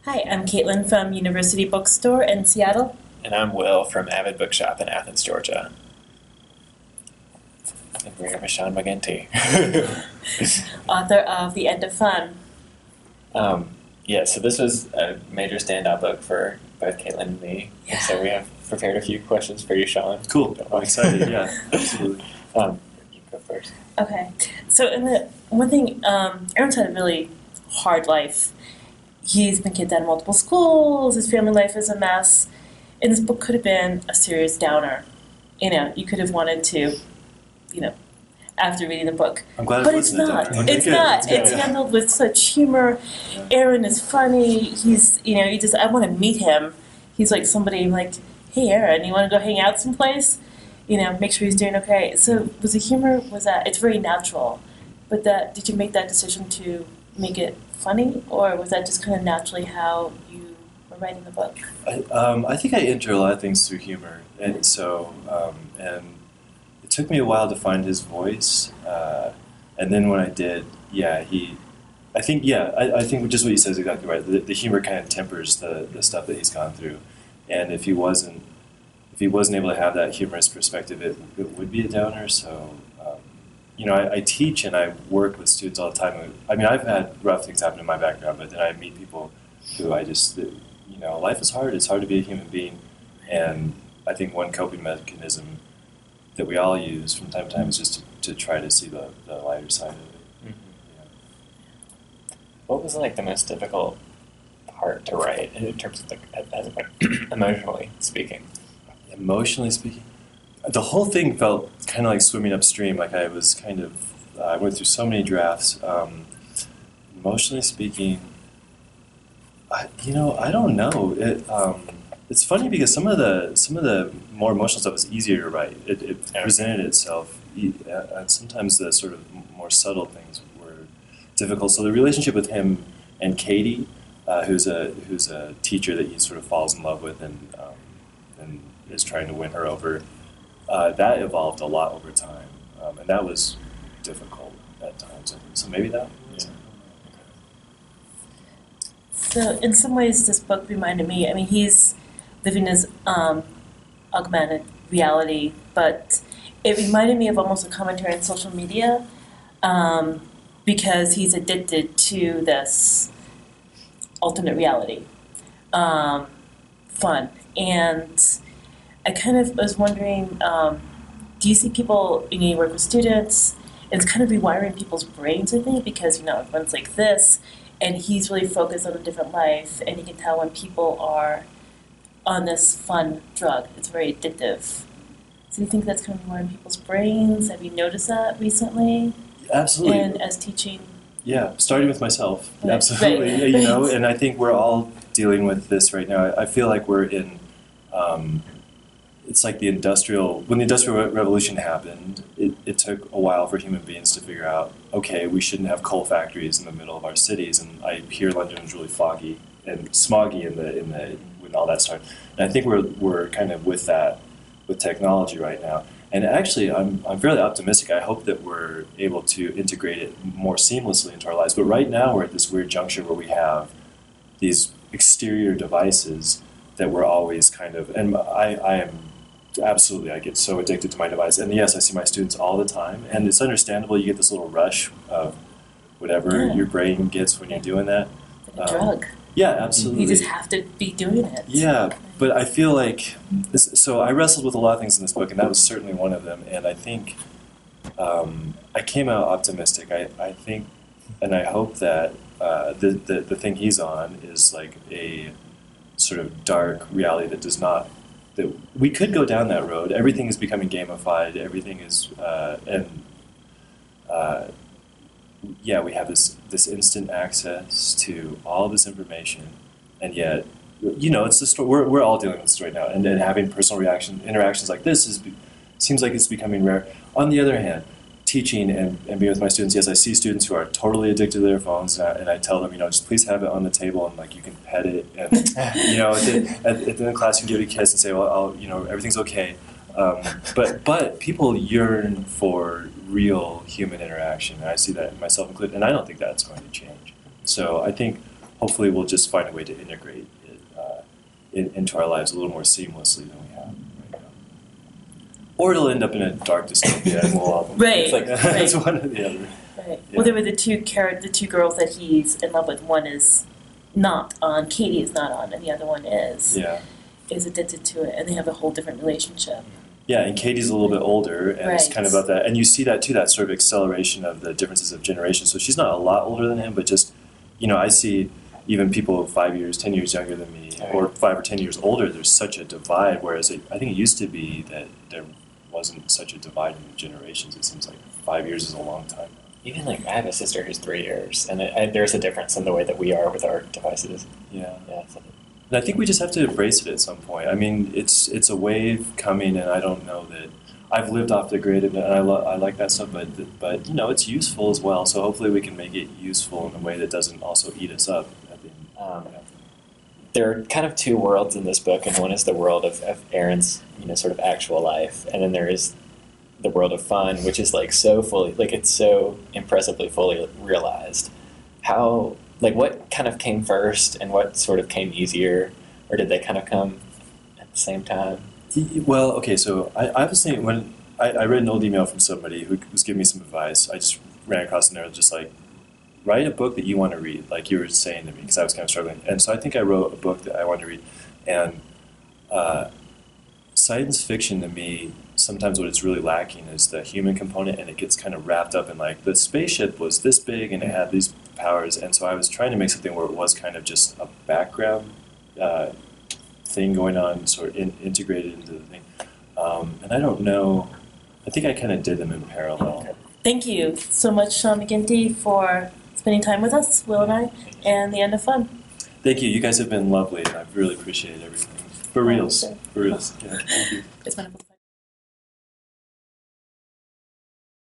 Hi, I'm Caitlin from University Bookstore in Seattle, And I'm Will from Avid Bookshop in Athens, Georgia. And we're here with Sean McGinty. author of The End of Fun. So this was a major standout book for both Caitlin and me. Yeah. So we have prepared a few questions for you, Sean. Cool. I'm excited. Yeah, absolutely. You go first. Okay, so in the one thing, Aaron's had a really hard life. He's been kicked out of multiple schools. His family life is a mess, and this book could have been a serious downer. You could have wanted to, after reading the book. I'm glad But it it's wasn't a not. downer. Okay, It's good. not. That's good. It's handled with such humor. Aaron is funny. He's, I want to meet him. He's like somebody like, hey, Aaron, you want to go hang out someplace? Make sure he's doing okay. So was the humor, it's very natural. But did you make that decision to make it funny, or was that just kind of naturally how you were writing the book? I think I enter a lot of things through humor, and and it took me a while to find his voice, and then when I did, I think just what you said is exactly right. The humor kind of tempers the stuff that he's gone through, and if he wasn't able to have that humorous perspective, it would be a downer. So. I teach and I work with students all the time. I mean, I've had rough things happen in my background, but then I meet people who life is hard. It's hard to be a human being. And I think one coping mechanism that we all use from time to time is just to try to see the lighter side of it. Mm-hmm. What was the most difficult part to write in terms of emotionally speaking? Emotionally speaking? The whole thing felt kind of like swimming upstream. Like I was I went through so many drafts. Emotionally speaking, I don't know. It's funny because some of the more emotional stuff was easier to write. It presented itself, and sometimes the sort of more subtle things were difficult. So the relationship with him and Katie, who's a teacher that he sort of falls in love with and is trying to win her over. That evolved a lot over time, and that was difficult at times. I think. So maybe that. Yeah. So in some ways, this book reminded me. I mean, he's living his augmented reality, but it reminded me of almost a commentary on social media, because he's addicted to this alternate reality, fun. And I kind of was wondering, do you see people, you work with students, and it's kind of rewiring people's brains, I think, because, everyone's like this, and he's really focused on a different life, and you can tell when people are on this fun drug. It's very addictive. So do you think that's kind of rewiring people's brains? Have you noticed that recently? Absolutely. And as teaching? Yeah, starting with myself. Right. Absolutely. Right. And I think we're all dealing with this right now. I feel like we're in... it's like when the Industrial Revolution happened, it took a while for human beings to figure out, okay, we shouldn't have coal factories in the middle of our cities, and I hear London was really foggy and smoggy when all that started. And I think we're kind of with that, with technology right now. And actually, I'm fairly optimistic. I hope that we're able to integrate it more seamlessly into our lives. But right now, we're at this weird juncture where we have these exterior devices that we're always kind of, and I am absolutely, I get so addicted to my device. And yes, I see my students all the time, and it's understandable. You get this little rush of whatever your brain gets when you're doing that. A drug. Yeah, absolutely. You just have to be doing it. Yeah, but I feel like, so I wrestled with a lot of things in this book, and that was certainly one of them. And I think I came out optimistic. I think, and I hope that the thing he's on is like a sort of dark reality that we could go down that road. Everything is becoming gamified. Everything is, we have this instant access to all this information, and yet, it's the story. We're all dealing with this right now, and having personal interactions like this seems like it's becoming rare. On the other hand, teaching and being with my students, yes, I see students who are totally addicted to their phones, and I tell them, just please have it on the table, and you can pet it, and at the end of class you can give it a kiss and say, well, everything's okay. But people yearn for real human interaction, and I see that myself included, and I don't think that's going to change. So I think hopefully we'll just find a way to integrate it into our lives a little more seamlessly than we have right now. Or it'll end up in a dark dystopia, and we'll all Right. It's like Right. it's one or the other. Right. Yeah. Well, there were the two girls that he's in love with. One is not on. Katie is not on, and the other one is. Yeah. Is addicted to it, and they have a whole different relationship. Yeah, and Katie's a little bit older, and it's Right. kind of about that. And you see that too, that sort of acceleration of the differences of generations. So she's not a lot older than him, but just, I see even people 5 years, 10 years younger than me, or 5 or 10 years older, there's such a divide, whereas I think it used to be that there wasn't such a divide in the generations. It seems like 5 years is a long time. Even like I have a sister who's 3 years, and there's a difference in the way that we are with our devices. Yeah. Yeah. And I think we just have to embrace it at some point. I mean, it's a wave coming, and I don't know that I've lived off the grid, and I like that stuff. But it's useful as well. So hopefully we can make it useful in a way that doesn't also eat us up. At the end. There are kind of two worlds in this book, and one is the world of Aaron's sort of actual life, and then there is the world of fun, which is like so fully, like it's so impressively fully realized. How, like, what kind of came first, and what sort of came easier, or did they kind of come at the same time? Well, okay, so I was thinking when I read an old email from somebody who was giving me some advice. I just ran across and there was just like, write a book that you want to read, like you were saying to me, because I was kind of struggling. And so I think I wrote a book that I wanted to read, and science fiction to me, sometimes what it's really lacking is the human component, and it gets kind of wrapped up in like the spaceship was this big and it had these powers, and so I was trying to make something where it was kind of just a background thing going on, sort of integrated into the thing. And I don't know, I think I kind of did them in parallel. Thank you so much, Sean McGinty, for spending time with us, Will and I, and the end of fun. Thank you. You guys have been lovely, and I've really appreciated everything. For reals. For reals. Yeah, thank you. It's wonderful.